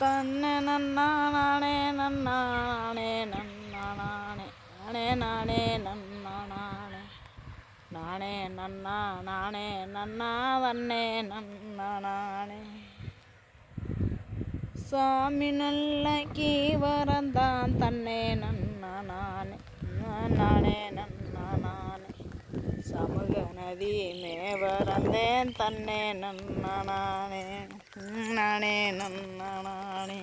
தன்னை நன்னா நானே நன்னா நானே நன்னா நானே நானே நானே நன்னா நானே நானே நன்னா நானே நன்னா தன்னே நன்னா நானே சாமி நல்ல கீவரந்தான் தன்னே நன்னா நானே நானே நன்னா நானே சமூக நதி மேவரந்தேன் தன்னே நன்னா நானே நானே நன்னா நானே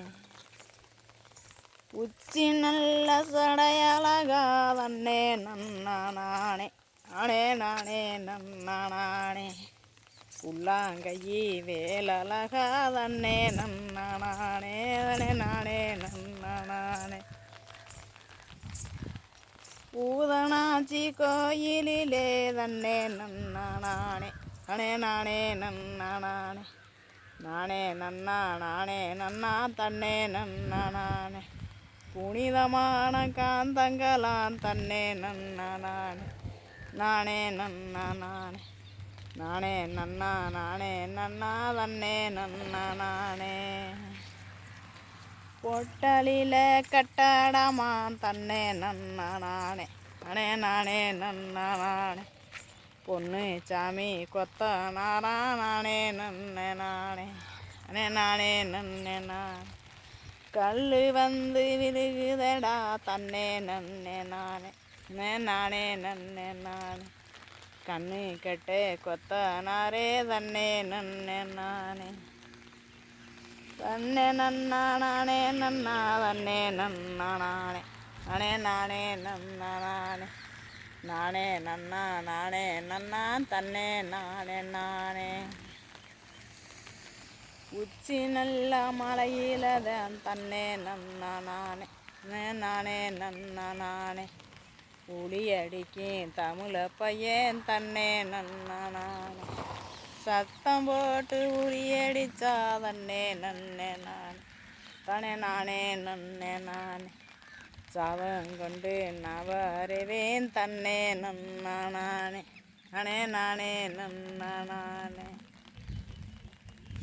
உச்சி நல்ல சடையழகா தன்னே நன்னா நானே நானே நானே நன்னா நானே உள்ளாங்கையி வேலழகா தன்னே நன்னா நானே நானே நன்னா நானே பூதனாச்சி கோயிலிலே தன்னே நன்னா நானே நானே நானே நன்னா நானே நானே நன்னா நானே நன்னா தன்னே நன்னா நானே புனிதமான காந்தங்களாம் தன்னே நன்னா நானே நானே நன்னா நானே நானே நன்னா நானே நன்னா தன்னே நன்னா நானே பொட்டலில கட்டடமா தன்னே நன்னா நானே நானே நானே நன்னா நானே பொண்ணு சாமி கொத்த நாரா நானே நன்னே நானே நானே நானே நன்னே நானே கல்லு வந்து விழுகுதடா தன்னே நன்னே நானே நானே நன்னே நானே கண்ணு கெட்டே கொத்த நாரே தன்னே நன்னே நானே தன்னே நன்னா நானே நன்னா தன்னே நன்னா நானே நானே நானே நன்னா நானே நானே நன்னா நானே நன்னா தன்னே நானே நானே உச்சி நல்ல மலையில்தான் தன்னே நன்னா நானே நானே நன்னா நானே உளியடிக்கும் தமிழ பையன் தன்னே நன்னா நானே சத்தம் போட்டு உரியடிச்சா தன்னே நன்னே நானே தானே நானே நன்னே நானே சாவம் கொண்டு நவரவேன் தன்னே நன்னா நானே நானே நானே நன்னா நானே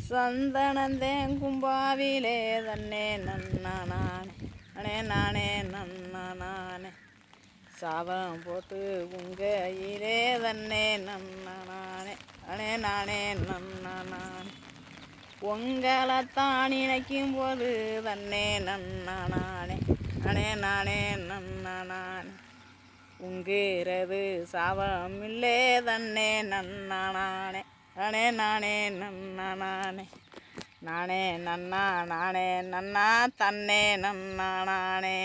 சந்தனந்தேன் கும்பாவிலே தன்னே நன்னா நானே நானே நானே நன்னா நானே சாவம் போட்டு உங்கையிலே தன்னே நன்னா நானே நானே நானே நன்னா நானே உங்களைத்தான் நினைக்கும் போது தன்னே நன்னா நானே நானே நானே நன்னா நானே உங்கிறது சாவம் இல்லே தன்னே நன்னா நானே நானே நானே நன்னா நானே நானே நன்னா நானே நன்னா தன்னே நன்னா நானே